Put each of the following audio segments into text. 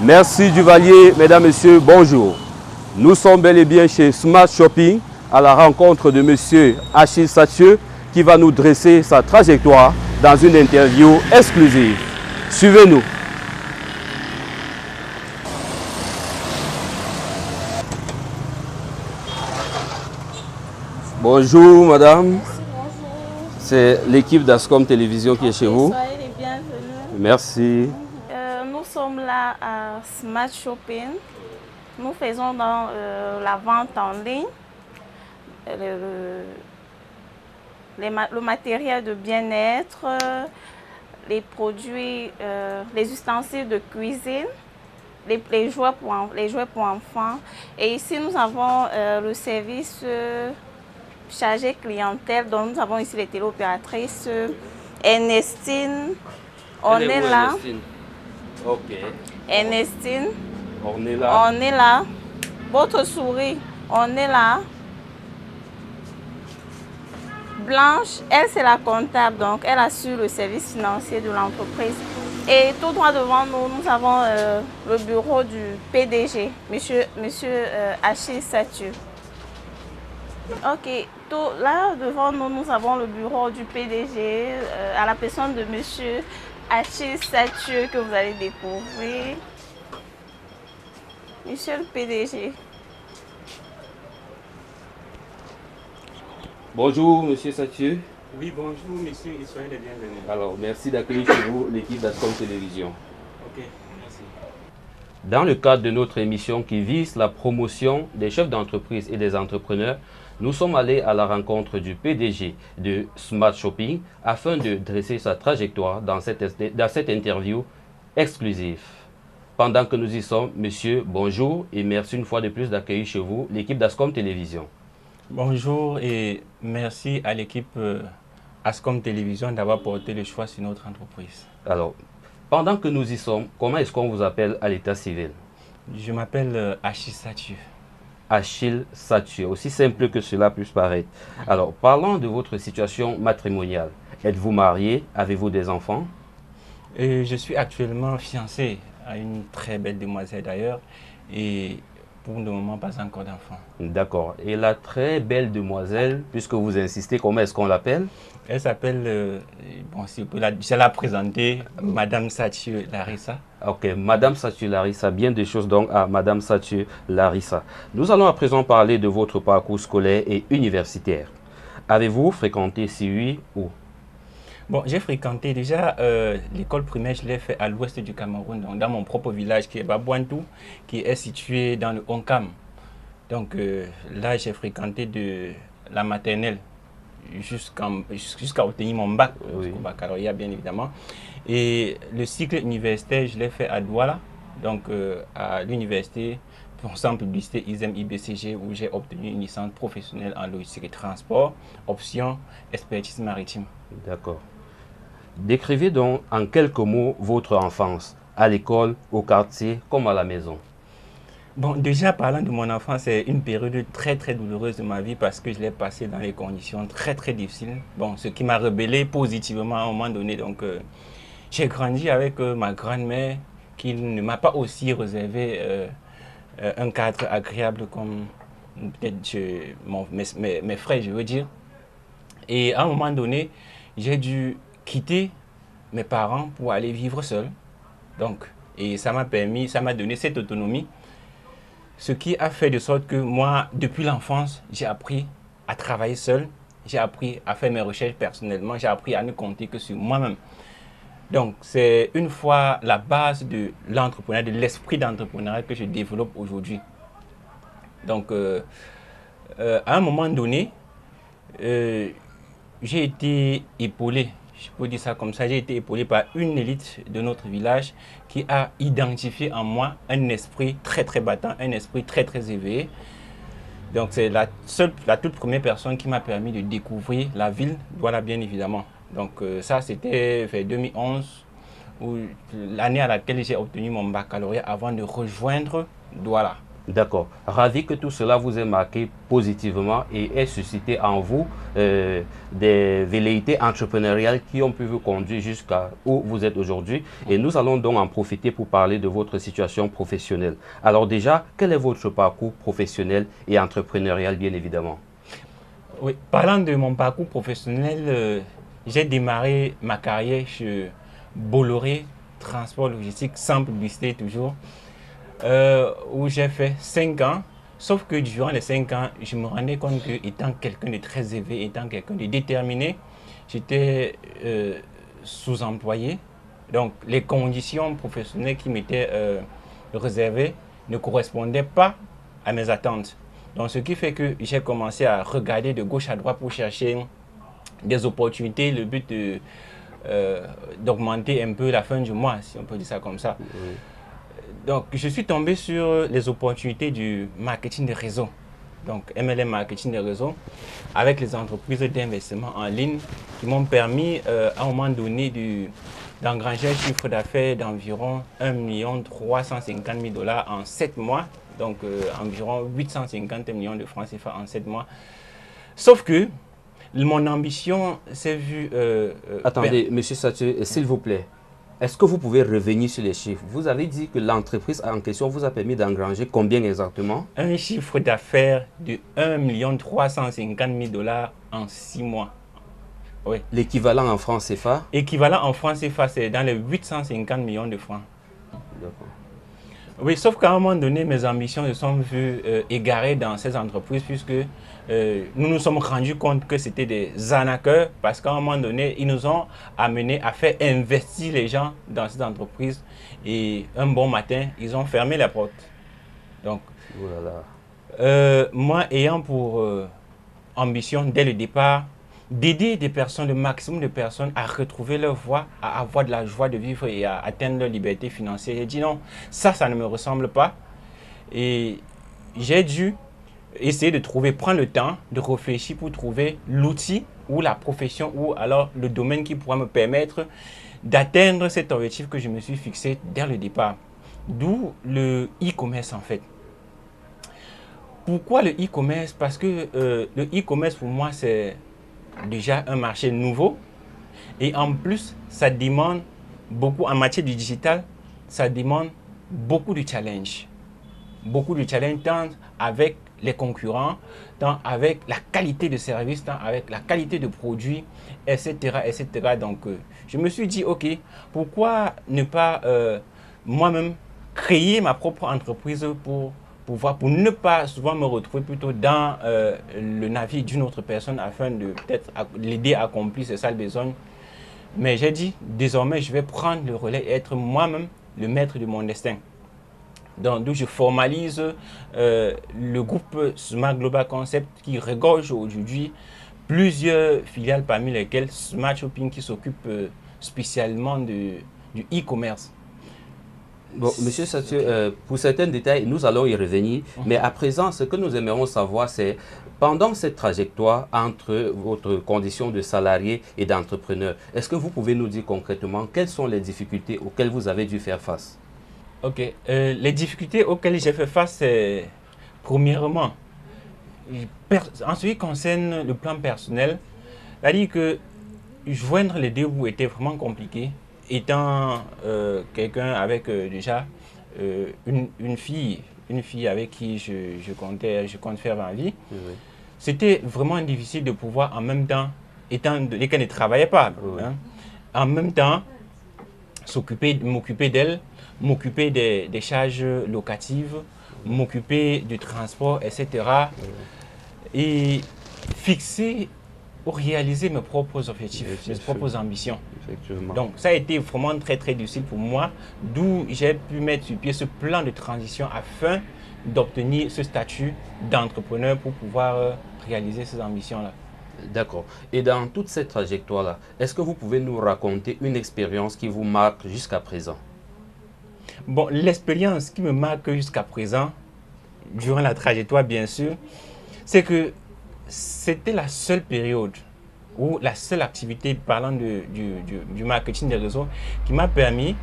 Merci Duvalier, mesdames, messieurs, bonjour. Nous sommes bel et bien chez Smart Shopping à la rencontre de monsieur Achille Satieu qui va nous dresser sa trajectoire dans une interview exclusive. Suivez-nous. Bonjour madame. Merci, bonjour. C'est l'équipe d'Ascom Télévision qui est chez vous. Soyez les bienvenus. Merci. Nous sommes là à Smart Shopping. Nous faisons dans la vente en ligne, le matériel de bien-être, les produits, les ustensiles de cuisine, les jouets pour enfants. Et ici, nous avons le service chargé clientèle. Donc, nous avons ici les téléopératrices Ernestine. On est là. Ok. Ernestine. On est là. On est là. Votre souris, on est là. Blanche, elle c'est la comptable, donc elle assure le service financier de l'entreprise. Et tout droit devant nous, nous avons le bureau du PDG, monsieur Achille Satieu. Ok, là devant nous, nous avons le bureau du PDG à la personne de monsieur Achille Satieu que vous allez découvrir. Monsieur le PDG. Bonjour monsieur Satieu. Oui, bonjour monsieur, et soyez les bienvenus. Alors, merci d'accueillir chez vous l'équipe d'Ascom Télévision. Ok, merci. Dans le cadre de notre émission qui vise la promotion des chefs d'entreprise et des entrepreneurs, nous sommes allés à la rencontre du PDG de Smart Shopping afin de dresser sa trajectoire dans cette interview exclusive. Pendant que nous y sommes, monsieur, bonjour et merci une fois de plus d'accueillir chez vous l'équipe d'Ascom Télévision. Bonjour et merci à l'équipe Ascom Télévision d'avoir porté le choix sur notre entreprise. Alors, pendant que nous y sommes, comment est-ce qu'on vous appelle à l'état civil? Je m'appelle Achille Satieu. Achille Satieu, aussi simple que cela puisse paraître. Alors, parlons de votre situation matrimoniale. Êtes-vous marié? Avez-vous des enfants? Je suis actuellement fiancé à une très belle demoiselle d'ailleurs et pour le moment pas encore d'enfant. D'accord. Et la très belle demoiselle, puisque vous insistez, comment est-ce qu'on l'appelle? Elle s'appelle, bon, si vous pouvez je la présenter, Madame Satieu Larissa. Ok, Madame Satieu Larissa, bien des choses donc à Madame Satieu Larissa. Nous allons à présent parler de votre parcours scolaire et universitaire. Avez-vous fréquenté, si oui, où? Bon, j'ai fréquenté déjà l'école primaire, je l'ai fait à l'ouest du Cameroun, donc dans mon propre village qui est Babouantou, qui est situé dans le Onkam. Donc là, j'ai fréquenté de la maternelle jusqu'à obtenir mon bac, jusqu'au baccalauréat bien évidemment. Et le cycle universitaire, je l'ai fait à Douala, donc à l'université sans publicité ISEM IBCG où j'ai obtenu une licence professionnelle en logistique et transport, option expertise maritime. D'accord. Décrivez donc en quelques mots votre enfance, à l'école, au quartier, comme à la maison. Bon, déjà parlant de mon enfance, c'est une période très douloureuse de ma vie parce que je l'ai passée dans des conditions très difficiles. Bon, ce qui m'a rebellé positivement à un moment donné. Donc, j'ai grandi avec ma grand-mère qui ne m'a pas aussi réservé un cadre agréable comme peut-être mes frères, je veux dire. Et à un moment donné, j'ai dû quitter mes parents pour aller vivre seul. Donc, et ça m'a donné cette autonomie. Ce qui a fait de sorte que moi, depuis l'enfance, j'ai appris à travailler seul. J'ai appris à faire mes recherches personnellement. J'ai appris à ne compter que sur moi-même. Donc, c'est une fois la base de l'entrepreneuriat, de l'esprit d'entrepreneuriat que je développe aujourd'hui. Donc, à un moment donné, j'ai été épaulé, je peux dire ça comme ça, j'ai été épaulé par une élite de notre village qui a identifié en moi un esprit très battant, un esprit très éveillé. Donc c'est la toute première personne qui m'a permis de découvrir la ville, voilà bien évidemment. Donc ça c'était vers 2011, l'année à laquelle j'ai obtenu mon baccalauréat avant de rejoindre Douala. D'accord. Ravi que tout cela vous ait marqué positivement et ait suscité en vous des velléités entrepreneuriales qui ont pu vous conduire jusqu'à où vous êtes aujourd'hui. Et nous allons donc en profiter pour parler de votre situation professionnelle. Alors déjà, quel est votre parcours professionnel et entrepreneurial, bien évidemment? Oui, parlant de mon parcours professionnel, j'ai démarré ma carrière chez Bolloré Transport Logistique, sans publicité toujours, où j'ai fait 5 ans. Sauf que durant les 5 ans, je me rendais compte que étant quelqu'un de très élevé, étant quelqu'un de déterminé, j'étais sous-employé. Donc les conditions professionnelles qui m'étaient réservées ne correspondaient pas à mes attentes. Donc ce qui fait que j'ai commencé à regarder de gauche à droite pour chercher des opportunités, le but d'augmenter un peu la fin du mois, si on peut dire ça comme ça. Oui. Donc, je suis tombé sur les opportunités du marketing de réseau. Donc, MLM marketing de réseau, avec les entreprises d'investissement en ligne qui m'ont permis, à un moment donné, d'engranger un chiffre d'affaires d'environ 1 350 000 $ en 7 mois. Donc, environ 850 millions de francs CFA en 7 mois. Sauf que mon ambition s'est vue... Attendez, Monsieur Saturé, s'il vous plaît. Est-ce que vous pouvez revenir sur les chiffres? Vous avez dit que l'entreprise en question vous a permis d'engranger combien exactement? Un chiffre d'affaires de 1 350 000 $ en 6 mois. Oui. L'équivalent en francs CFA? Équivalent en francs CFA, c'est dans les 850 millions de francs. D'accord. Oui, sauf qu'à un moment donné, mes ambitions se sont vues égarées dans ces entreprises puisque nous nous sommes rendus compte que c'était des arnaqueurs parce qu'à un moment donné, ils nous ont amenés à faire investir les gens dans ces entreprises et un bon matin, ils ont fermé la porte. Donc, moi ayant pour ambition dès le départ d'aider des personnes, le maximum de personnes à retrouver leur voie, à avoir de la joie de vivre et à atteindre leur liberté financière. J'ai dit non, ça ne me ressemble pas. Et j'ai dû essayer de prendre le temps de réfléchir pour trouver l'outil ou la profession ou alors le domaine qui pourra me permettre d'atteindre cet objectif que je me suis fixé dès le départ. D'où le e-commerce en fait. Pourquoi le e-commerce? Parce que le e-commerce pour moi c'est déjà un marché nouveau et en plus ça demande beaucoup en matière du digital, ça demande beaucoup de challenges tant avec les concurrents, tant avec la qualité de service, tant avec la qualité de produits, etc. Donc je me suis dit ok, pourquoi ne pas moi-même créer ma propre entreprise pour ne pas souvent me retrouver plutôt dans le navire d'une autre personne afin de peut-être l'aider à accomplir ses sales besognes. Mais j'ai dit, désormais, je vais prendre le relais et être moi-même le maître de mon destin. Donc, d'où je formalise le groupe Smart Global Concept qui regorge aujourd'hui plusieurs filiales parmi lesquelles Smart Shopping qui s'occupe spécialement du e-commerce. Bon, Monsieur Satur, pour certains détails, nous allons y revenir. Mais à présent, ce que nous aimerions savoir, c'est pendant cette trajectoire entre votre condition de salarié et d'entrepreneur, est-ce que vous pouvez nous dire concrètement quelles sont les difficultés auxquelles vous avez dû faire face? Ok, les difficultés auxquelles j'ai fait face, c'est premièrement, en ce qui concerne le plan personnel, c'est-à-dire que joindre les deux bouts était vraiment compliqué. Étant quelqu'un avec déjà une fille avec qui je compte faire ma vie, c'était vraiment difficile de pouvoir en même temps, étant donné qu'elle ne travaillait pas, hein, en même temps m'occuper d'elle, m'occuper des charges locatives, m'occuper du transport, etc. Et fixer ou réaliser mes propres objectifs, mes propres ambitions. Donc ça a été vraiment très très difficile pour moi, d'où j'ai pu mettre sur pied ce plan de transition afin d'obtenir ce statut d'entrepreneur pour pouvoir réaliser ces ambitions-là. D'accord. Et dans toute cette trajectoire-là, est-ce que vous pouvez nous raconter une expérience qui vous marque jusqu'à présent? Bon, l'expérience qui me marque jusqu'à présent, durant la trajectoire bien sûr, c'est que c'était la seule période ou la seule activité parlant du marketing des réseaux qui m'a permis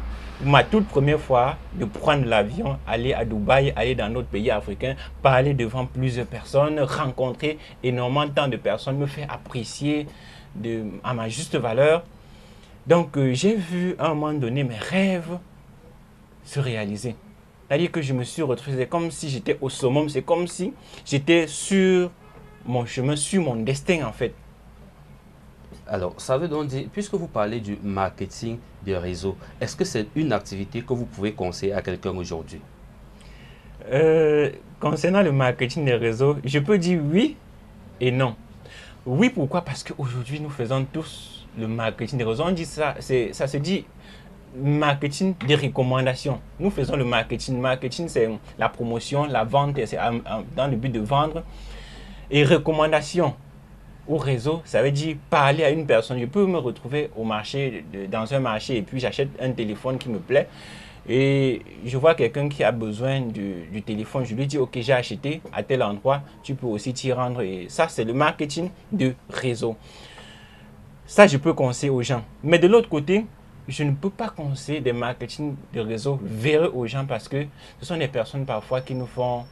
ma toute première fois de prendre l'avion, aller à Dubaï, aller dans d'autres pays africains, parler devant plusieurs personnes, rencontrer énormément de personnes, me faire apprécier à ma juste valeur. Donc, j'ai vu à un moment donné mes rêves se réaliser. C'est-à-dire que je me suis retrouvé, c'est comme si j'étais au summum, c'est comme si j'étais sur mon chemin, sur mon destin en fait. Alors, ça veut donc dire, puisque vous parlez du marketing de réseau, est-ce que c'est une activité que vous pouvez conseiller à quelqu'un aujourd'hui? Concernant le marketing des réseaux, je peux dire oui et non. Oui, pourquoi? Parce qu'aujourd'hui, nous faisons tous le marketing des réseaux. On dit ça, ça se dit marketing de recommandation. Nous faisons le marketing. Marketing, c'est la promotion, la vente, c'est dans le but de vendre. Et recommandation au réseau, ça veut dire parler à une personne. Je peux me retrouver au marché, dans un marché, et puis j'achète un téléphone qui me plaît. Et je vois quelqu'un qui a besoin du téléphone. Je lui dis, ok, j'ai acheté à tel endroit, tu peux aussi t'y rendre. Et ça, c'est le marketing de réseau. Ça, je peux conseiller aux gens. Mais de l'autre côté, je ne peux pas conseiller des marketing de réseau véreux aux gens parce que ce sont des personnes parfois qui nous font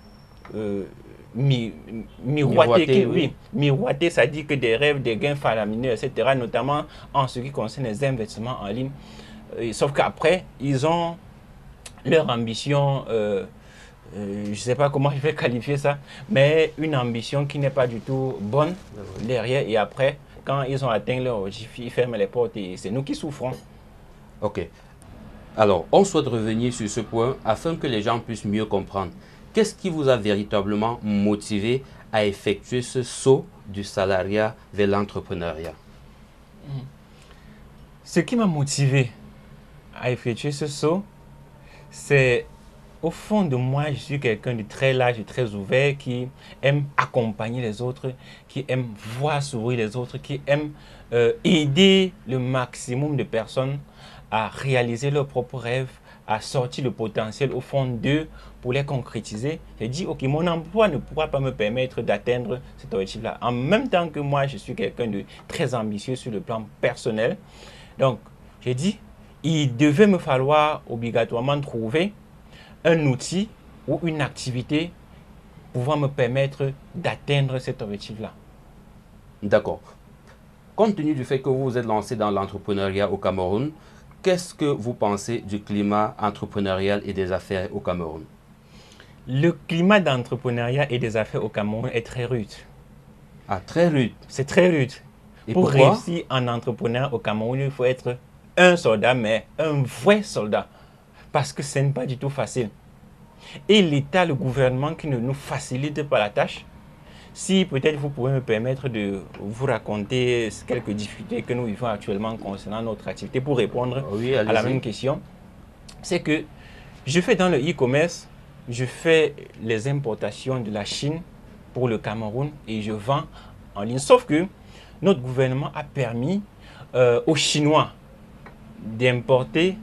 miroiter. Oui. Miroiter, ça dit que des rêves, des gains faramineux, etc. Notamment en ce qui concerne les investissements en ligne. Sauf qu'après, ils ont leur ambition, je ne sais pas comment je vais qualifier ça, mais une ambition qui n'est pas du tout bonne derrière. Et après, quand ils ont atteint leur objectif, ils ferment les portes et c'est nous qui souffrons. Ok. Alors, on souhaite revenir sur ce point afin que les gens puissent mieux comprendre. Qu'est-ce qui vous a véritablement motivé à effectuer ce saut du salariat vers l'entrepreneuriat? Ce qui m'a motivé à effectuer ce saut, c'est au fond de moi, je suis quelqu'un de très large, de très ouvert, qui aime accompagner les autres, qui aime voir sourire les autres, qui aime aider le maximum de personnes à réaliser leurs propres rêves, à sortir le potentiel au fond d'eux pour les concrétiser. J'ai dit, ok, mon emploi ne pourra pas me permettre d'atteindre cet objectif-là. En même temps que moi, je suis quelqu'un de très ambitieux sur le plan personnel. Donc, j'ai dit, il devait me falloir obligatoirement trouver un outil ou une activité pouvant me permettre d'atteindre cet objectif-là. D'accord. Compte tenu du fait que vous vous êtes lancé dans l'entrepreneuriat au Cameroun, qu'est-ce que vous pensez du climat entrepreneurial et des affaires au Cameroun? Le climat d'entrepreneuriat et des affaires au Cameroun est très rude. Ah, très rude. C'est très rude. Et pour pourquoi? réussir en entrepreneur au Cameroun, il faut être un soldat, mais un vrai soldat. Parce que ce n'est pas du tout facile. Et l'État, le gouvernement qui ne nous facilite pas la tâche, si peut-être vous pouvez me permettre de vous raconter quelques difficultés que nous vivons actuellement concernant notre activité pour répondre à la même question, c'est que je fais dans le e-commerce, je fais les importations de la Chine pour le Cameroun et je vends en ligne. Sauf que notre gouvernement a permis aux Chinois d'importer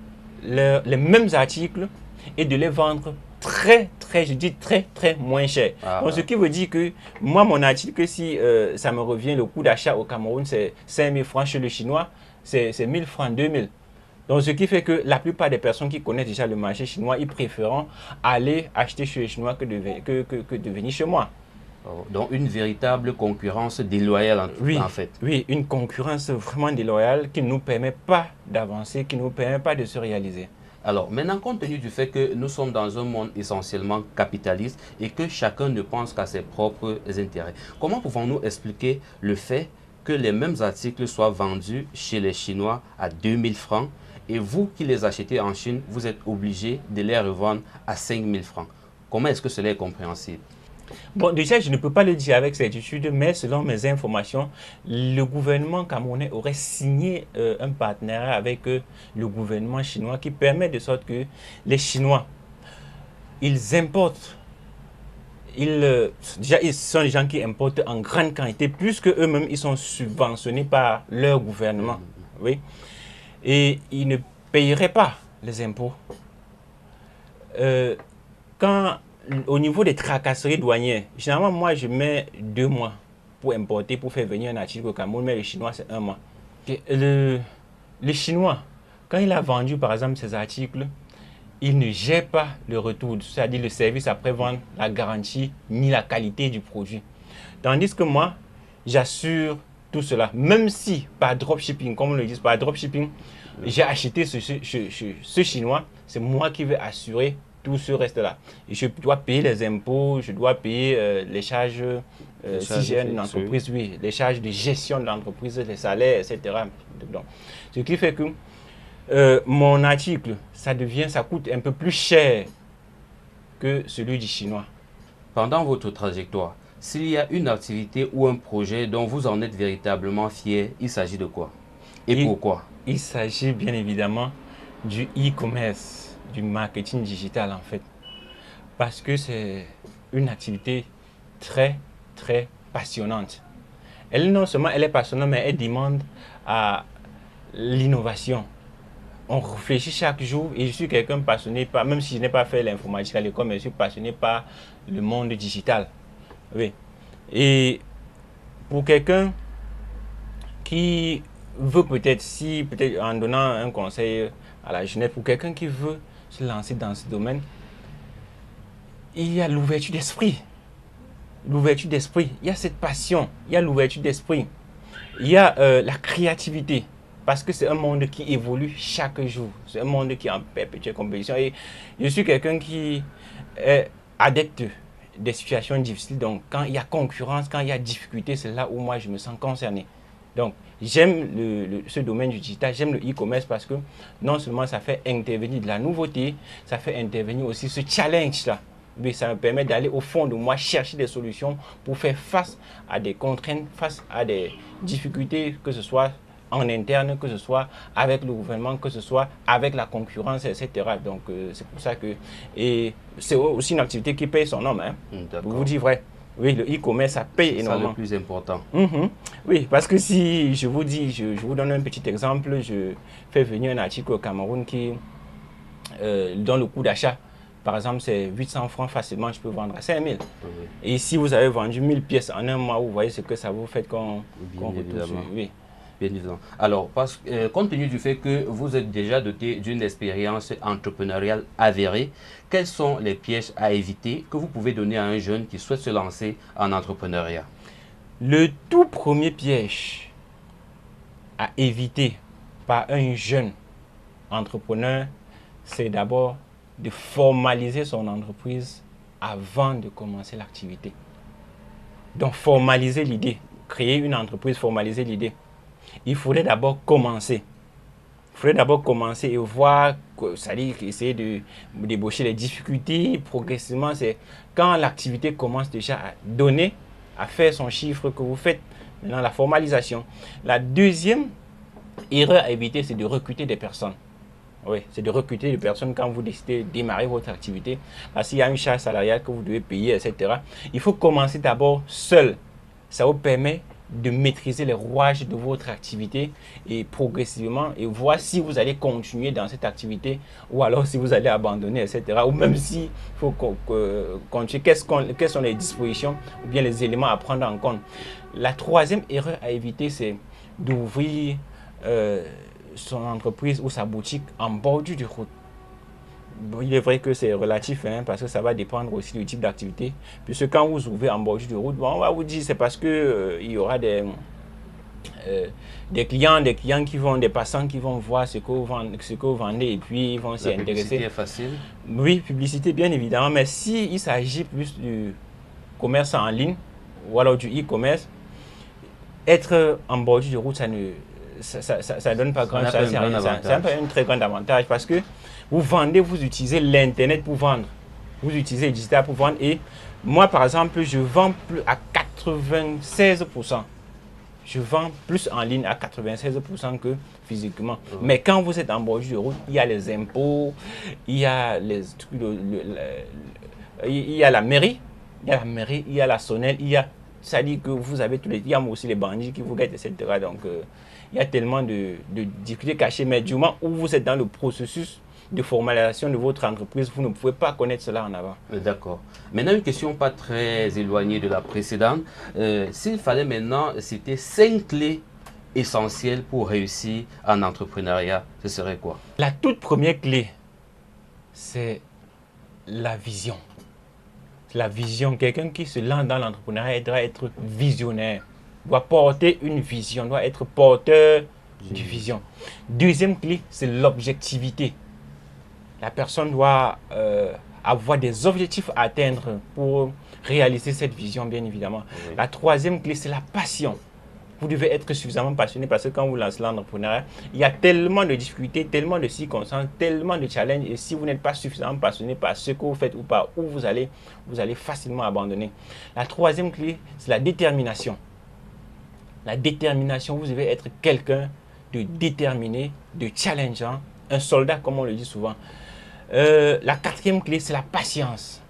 les mêmes articles et de les vendre je dis très moins cher. Donc, ce qui veut dire que moi, mon article, si ça me revient, le coût d'achat au Cameroun, c'est 5 000 francs, chez le Chinois, c'est 1 000 francs, 2 000. Donc, ce qui fait que la plupart des personnes qui connaissent déjà le marché chinois, ils préfèrent aller acheter chez les Chinois que de venir chez moi. Donc, une véritable concurrence déloyale en fait. Oui, une concurrence vraiment déloyale qui ne nous permet pas d'avancer, qui ne nous permet pas de se réaliser. Alors, maintenant, compte tenu du fait que nous sommes dans un monde essentiellement capitaliste et que chacun ne pense qu'à ses propres intérêts, comment pouvons-nous expliquer le fait que les mêmes articles soient vendus chez les Chinois à 2 000 francs et vous qui les achetez en Chine, vous êtes obligé de les revendre à 5 000 francs? Comment est-ce que cela est compréhensible? Bon, déjà, je ne peux pas le dire avec certitude, mais selon mes informations, le gouvernement camerounais aurait signé un partenariat avec le gouvernement chinois qui permet de sorte que les Chinois, ils importent. Déjà, ils sont les gens qui importent en grande quantité, puisque eux-mêmes, ils sont subventionnés par leur gouvernement. Oui. Et ils ne payeraient pas les impôts. Au niveau des tracasseries douanières, généralement, moi, je mets 2 mois pour importer, pour faire venir un article au Cameroun, mais les Chinois, c'est 1 mois. Les Chinois, Quand il a vendu, par exemple, ses articles, il ne gère pas le retour, c'est-à-dire le service après-vente, la garantie, ni la qualité du produit. Tandis que moi, j'assure tout cela. Même si par dropshipping, comme on le dit, par dropshipping, j'ai acheté ce Chinois, c'est moi qui vais assurer tout ce reste-là. Et je dois payer les impôts, je dois payer les charges, si j'ai une entreprise, oui, les charges de gestion de l'entreprise, les salaires, etc. Donc, ce qui fait que mon article, ça coûte un peu plus cher que celui du Chinois. Pendant votre trajectoire, s'il y a une activité ou un projet dont vous en êtes véritablement fier, il s'agit de quoi? Et pourquoi? Il s'agit bien évidemment du e-commerce, du marketing digital en fait. Parce que c'est une activité très, très passionnante. Non seulement elle est passionnante, mais elle demande à l'innovation. On réfléchit chaque jour et je suis quelqu'un passionné par, même si je n'ai pas fait l'informatique à l'école, mais je suis passionné par le monde digital. Oui. Et pour quelqu'un qui veut peut-être en donnant un conseil à la jeunesse, pour quelqu'un qui veut se lancer dans ce domaine, il y a l'ouverture d'esprit. L'ouverture d'esprit, il y a cette passion, il y a l'ouverture d'esprit, il y a la créativité. Parce que c'est un monde qui évolue chaque jour. C'est un monde qui est en perpétuelle compétition. Et je suis quelqu'un qui est adepte des situations difficiles. Donc, quand il y a concurrence, quand il y a difficulté, c'est là où moi, je me sens concerné. Donc, j'aime ce domaine du digital, j'aime le e-commerce parce que non seulement ça fait intervenir de la nouveauté, ça fait intervenir aussi ce challenge-là. Mais ça me permet d'aller au fond de moi, chercher des solutions pour faire face à des contraintes, face à des difficultés, que ce soit en interne, que ce soit avec le gouvernement, que ce soit avec la concurrence, etc. Donc, c'est pour ça que... Et c'est aussi une activité qui paye son nom. Hein. Pour vous dire vrai. Oui, le e-commerce, ça paye énormément. C'est le plus important. Oui, parce que si je vous dis, je vous donne un petit exemple, je fais venir un article au Cameroun dont le coût d'achat, par exemple, c'est 800 francs facilement, je peux vendre à 5000. Et si vous avez vendu 1000 pièces en un mois, vous voyez ce que ça vous fait qu'on retrouve. Oui. Bien évidemment. Alors, compte tenu du fait que vous êtes déjà doté d'une expérience entrepreneuriale avérée, quels sont les pièges à éviter que vous pouvez donner à un jeune qui souhaite se lancer en entrepreneuriat? Le tout premier piège à éviter par un jeune entrepreneur, c'est d'abord de formaliser son entreprise avant de commencer l'activité. Donc, formaliser l'idée, créer une entreprise, formaliser l'idée. Il faudrait d'abord commencer. Il faudrait d'abord commencer et voir, c'est-à-dire essayer de débaucher les difficultés. Progressivement, c'est quand l'activité commence déjà à donner, à faire son chiffre que vous faites. Maintenant, la formalisation. La deuxième erreur à éviter, c'est de recruter des personnes. Oui, c'est de recruter des personnes quand vous décidez de démarrer votre activité. Parce qu'il y a une charge salariale que vous devez payer, etc. Il faut commencer d'abord seul. Ça vous permet de maîtriser les rouages de votre activité et progressivement et voir si vous allez continuer dans cette activité ou alors si vous allez abandonner, etc. Ou même si il faut continuer, quelles sont les dispositions ou bien les éléments à prendre en compte. La troisième erreur à éviter, c'est d'ouvrir son entreprise ou sa boutique en bordure de route. Bon, il est vrai que c'est relatif parce que ça va dépendre aussi du type d'activité. Puisque quand vous ouvrez en bordure de route, bon, on va vous dire c'est parce que il y aura des clients qui vont, des passants qui vont voir ce que vous vendez et puis ils vont s'y intéresser. La publicité est facile. Oui, publicité bien évidemment, mais s'il s'agit plus du commerce en ligne ou alors du e-commerce, être en bordure de route, ça ne donne pas grand chose. C'est un très grand avantage parce que vous vendez, vous utilisez l'internet pour vendre. Vous utilisez le digital pour vendre. Et moi, par exemple, je vends plus à 96%. Je vends plus en ligne à 96% que physiquement. Mais quand vous êtes en bordure de route, il y a les impôts, il y a il y a la mairie, il y a la sonnelle, ça dit que vous avez tous les... Il y a aussi les bandits qui vous guettent, etc. Donc, il y a tellement de difficultés cachées. Mais du moment où vous êtes dans le processus de formalisation de votre entreprise, vous ne pouvez pas connaître cela en avant. D'accord. Maintenant, une question pas très éloignée de la précédente. S'il fallait maintenant citer 5 clés essentielles pour réussir en entrepreneuriat, ce serait quoi? La toute première clé, c'est la vision. La vision, quelqu'un qui se lance dans l'entrepreneuriat doit être visionnaire, doit porter une vision, doit être porteur de vision. Deuxième clé, c'est l'objectivité. La personne doit avoir des objectifs à atteindre pour réaliser cette vision, bien évidemment. Oui. La troisième clé, c'est la passion. Vous devez être suffisamment passionné parce que quand vous lancez l'entrepreneuriat, il y a tellement de difficultés, tellement de circonstances, tellement de challenges. Et si vous n'êtes pas suffisamment passionné par ce que vous faites ou par où vous allez facilement abandonner. La troisième clé, c'est la détermination. La détermination, vous devez être quelqu'un de déterminé, de challengeant, un soldat comme on le dit souvent. La quatrième clé, c'est la patience.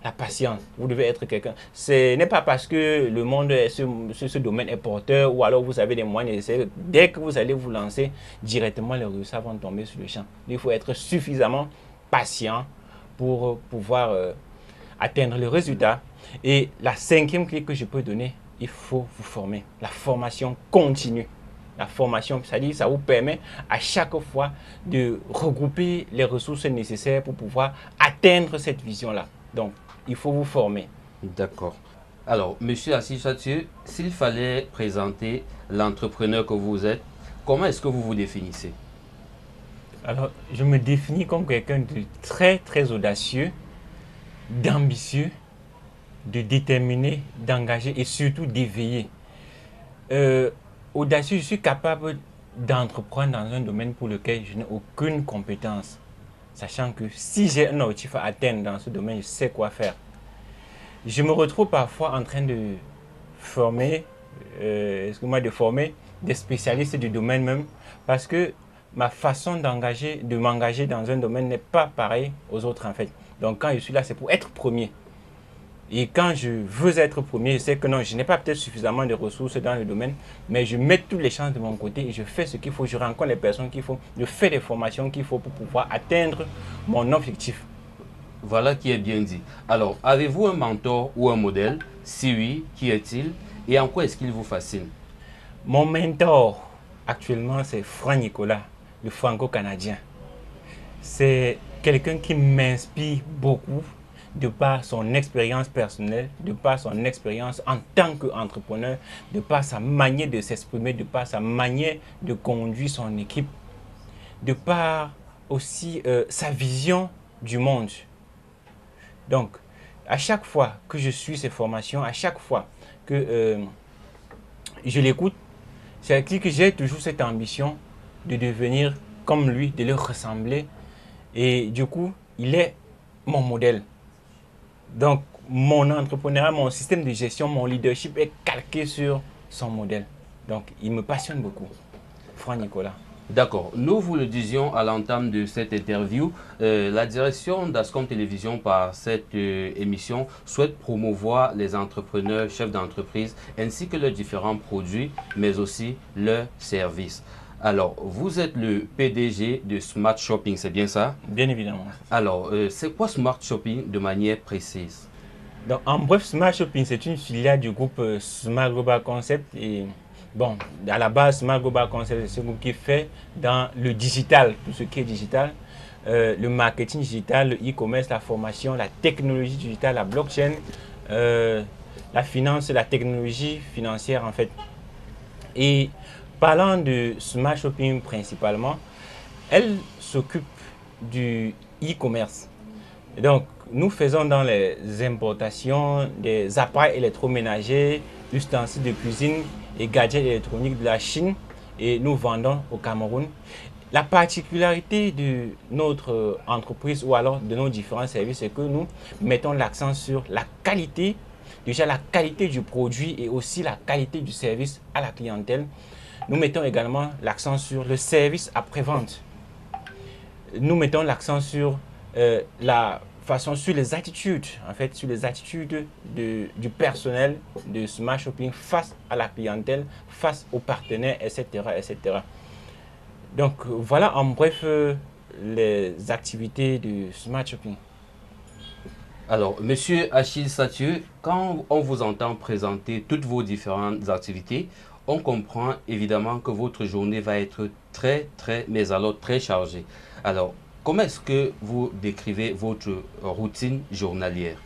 La patience, vous devez être quelqu'un. Ce n'est pas parce que le monde, ce domaine est porteur ou alors vous avez des moyens nécessaires. Dès que vous allez vous lancer, directement les résultats vont tomber sur le champ. Il faut être suffisamment patient pour pouvoir atteindre le résultat. Et la cinquième clé que je peux donner, il faut vous former. La formation continue. La formation, c'est-à-dire ça vous permet à chaque fois de regrouper les ressources nécessaires pour pouvoir atteindre cette vision-là. Donc, il faut vous former. D'accord. Alors, Monsieur Assis Chathieu, s'il fallait présenter l'entrepreneur que vous êtes, comment est-ce que vous vous définissez? Alors, je me définis comme quelqu'un de très, très audacieux, d'ambitieux, de déterminé, d'engagé et surtout d'éveillé. Audacieux, je suis capable d'entreprendre dans un domaine pour lequel je n'ai aucune compétence. Sachant que si j'ai un objectif à atteindre dans ce domaine, je sais quoi faire. Je me retrouve parfois en train de former, de former des spécialistes du domaine même, parce que ma façon de m'engager dans un domaine n'est pas pareille aux autres en fait. Donc quand je suis là, c'est pour être premier. Et quand je veux être premier, je sais que non, je n'ai pas peut-être suffisamment de ressources dans le domaine, mais je mets toutes les chances de mon côté et je fais ce qu'il faut, je rencontre les personnes qu'il faut, je fais les formations qu'il faut pour pouvoir atteindre mon objectif. Voilà qui est bien dit. Alors, avez-vous un mentor ou un modèle? Si oui, qui est-il? Et en quoi est-ce qu'il vous fascine? Mon mentor actuellement, c'est Franck Nicolas, le franco-canadien. C'est quelqu'un qui m'inspire beaucoup de par son expérience personnelle, de par son expérience en tant qu'entrepreneur, de par sa manière de s'exprimer, de par sa manière de conduire son équipe, de par aussi sa vision du monde. Donc, à chaque fois que je suis ces formations, à chaque fois que je l'écoute, c'est que j'ai toujours cette ambition de devenir comme lui, de le ressembler. Et du coup, il est mon modèle. Donc, mon entrepreneuriat, mon système de gestion, mon leadership est calqué sur son modèle. Donc, il me passionne beaucoup. Franck Nicolas. D'accord. Nous vous le disions à l'entame de cette interview, la direction d'Ascom Télévision par cette émission souhaite promouvoir les entrepreneurs, chefs d'entreprise, ainsi que leurs différents produits, mais aussi leurs services. Alors, vous êtes le PDG de Smart Shopping, c'est bien ça? Bien évidemment. Alors, c'est quoi Smart Shopping de manière précise? Donc, en bref, Smart Shopping, c'est une filiale du groupe Smart Global Concept. Et bon, à la base, Smart Global Concept, c'est ce groupe qui fait dans le digital, tout ce qui est digital, le marketing digital, le e-commerce, la formation, la technologie digitale, la blockchain, la finance, la technologie financière en fait. Et parlant de Smart Shopping principalement, elle s'occupe du e-commerce. Donc, nous faisons dans les importations des appareils électroménagers, ustensiles de cuisine et gadgets électroniques de la Chine et nous vendons au Cameroun. La particularité de notre entreprise ou alors de nos différents services, c'est que nous mettons l'accent sur la qualité, déjà la qualité du produit et aussi la qualité du service à la clientèle. Nous mettons également l'accent sur le service après-vente. Nous mettons l'accent sur sur les attitudes, en fait, sur les attitudes du personnel de Smart Shopping face à la clientèle, face aux partenaires, etc., etc. Donc, voilà en bref les activités de Smart Shopping. Alors, Monsieur Achille Chathieu, quand on vous entend présenter toutes vos différentes activités, on comprend évidemment que votre journée va être mais alors très chargée. Alors, comment est-ce que vous décrivez votre routine journalière?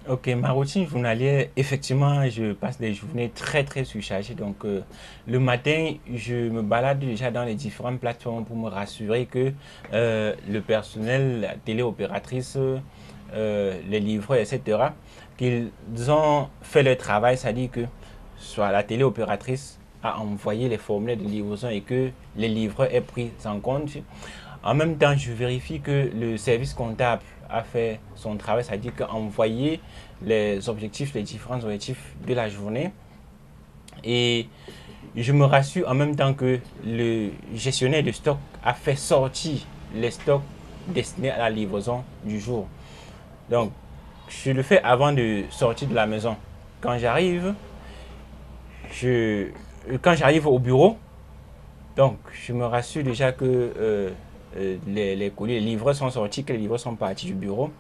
Ok, ma routine journalière, effectivement, je passe des journées très surchargées. Donc, le matin, je me balade déjà dans les différentes plateformes pour me rassurer que le personnel, la téléopératrice, les livreurs, etc., qu'ils ont fait leur travail, c'est-à-dire que soit la téléopératrice a envoyé les formulaires de livraison et que les livreurs aient pris en compte. En même temps, je vérifie que le service comptable a fait son travail, c'est-à-dire qu'envoyer les objectifs, les différents objectifs de la journée. Et je me rassure en même temps que le gestionnaire de stock a fait sortir les stocks destinés à la livraison du jour. Donc, je le fais avant de sortir de la maison. Quand j'arrive au bureau, donc je me rassure déjà que les colis, les livreurs sont sortis, que les livreurs sont partis du bureau.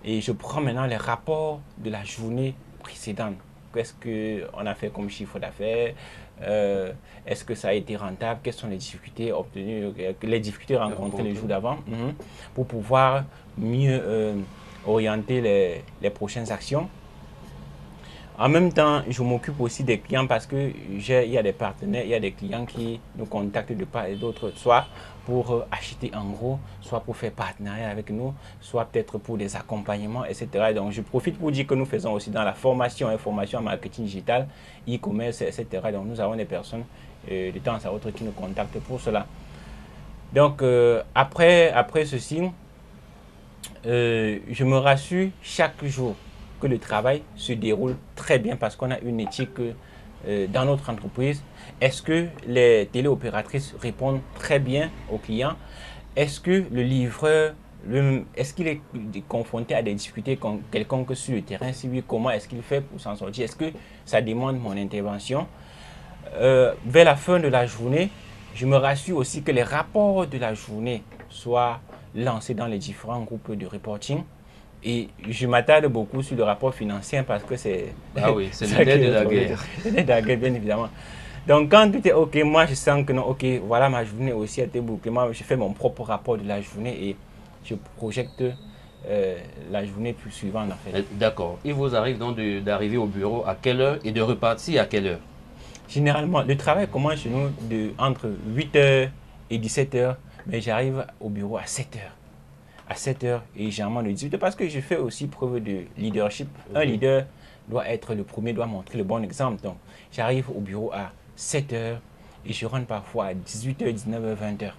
Et je prends maintenant les rapports de la journée précédente. Qu'est-ce qu'on a fait comme chiffre d'affaires? Est-ce que ça a été rentable? Quelles sont les difficultés obtenues, les difficultés rencontrées le jour d'avant, pour pouvoir mieux orienter les prochaines actions. En même temps, je m'occupe aussi des clients parce que il y a des partenaires, il y a des clients qui nous contactent de part et d'autre, soit pour acheter en gros, soit pour faire partenariat avec nous, soit peut-être pour des accompagnements, etc. Donc, je profite pour dire que nous faisons aussi dans la formation en marketing digital, e-commerce, etc. Donc, nous avons des personnes de temps à autre qui nous contactent pour cela. Donc, après ceci, je me rassure chaque jour que le travail se déroule très bien parce qu'on a une éthique dans notre entreprise. Est-ce que les téléopératrices répondent très bien aux clients? Est-ce que le livreur, est-ce qu'il est confronté à des difficultés quelconques sur le terrain? Si oui, comment est-ce qu'il fait pour s'en sortir? Est-ce que ça demande mon intervention? Vers la fin de la journée, je me rassure aussi que les rapports de la journée soient lancés dans les différents groupes de reporting. Et je m'attarde beaucoup sur le rapport financier parce que c'est... Ah oui, c'est le nerf de la guerre. C'est le nerf de la guerre, bien évidemment. Donc, quand tout est OK, moi, je sens que non, OK, voilà, ma journée aussi a été bouclée. Moi, je fais mon propre rapport de la journée et je projette la journée plus suivante, en fait. D'accord. Il vous arrive donc d'arriver au bureau à quelle heure et de repartir à quelle heure? Généralement, le travail commence chez nous entre 8h et 17h, mais j'arrive au bureau à 7h. À 7h et généralement le 18h parce que je fais aussi preuve de leadership. Un leader doit être le premier, doit montrer le bon exemple. Donc, j'arrive au bureau à 7h et je rentre parfois à 18h, 19h, 20h.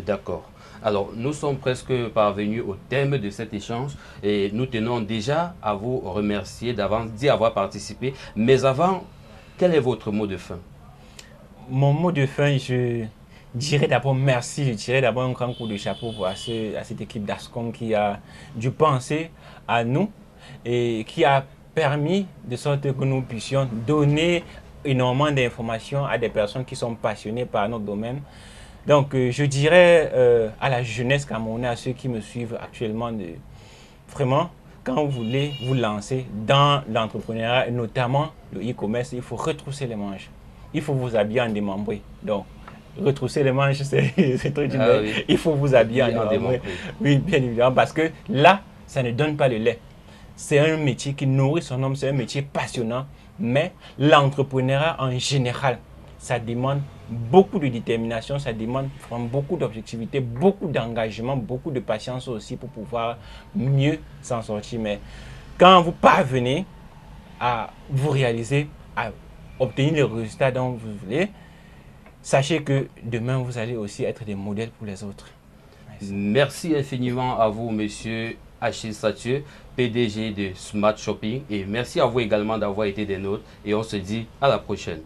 D'accord. Alors, nous sommes presque parvenus au thème de cet échange et nous tenons déjà à vous remercier d'avance d'y avoir participé. Mais avant, quel est votre mot de fin? Mon mot de fin, je dirais d'abord merci, je dirais d'abord un grand coup de chapeau à cette équipe d'Ascom qui a dû penser à nous et qui a permis de sorte que nous puissions donner énormément d'informations à des personnes qui sont passionnées par notre domaine. Donc je dirais à la jeunesse camerounaise, à ceux qui me suivent actuellement, vraiment, quand vous voulez vous lancer dans l'entrepreneuriat, et notamment le e-commerce, il faut retrousser les manches. Il faut vous habiller en démembré. Donc, retrousser les manches, c'est très dur. Oui. Il faut vous habiller en démembré. Oui, bien évidemment, parce que là, ça ne donne pas le lait. C'est un métier qui nourrit son homme, c'est un métier passionnant, mais l'entrepreneuriat en général, ça demande beaucoup de détermination, ça demande beaucoup d'objectivité, beaucoup d'engagement, beaucoup de patience aussi pour pouvoir mieux s'en sortir. Mais quand vous parvenez à vous réaliser, à obtenir les résultats dont vous voulez, sachez que demain, vous allez aussi être des modèles pour les autres. Merci infiniment à vous, monsieur Achille Sathieu, PDG de Smart Shopping. Et merci à vous également d'avoir été des nôtres. Et on se dit à la prochaine.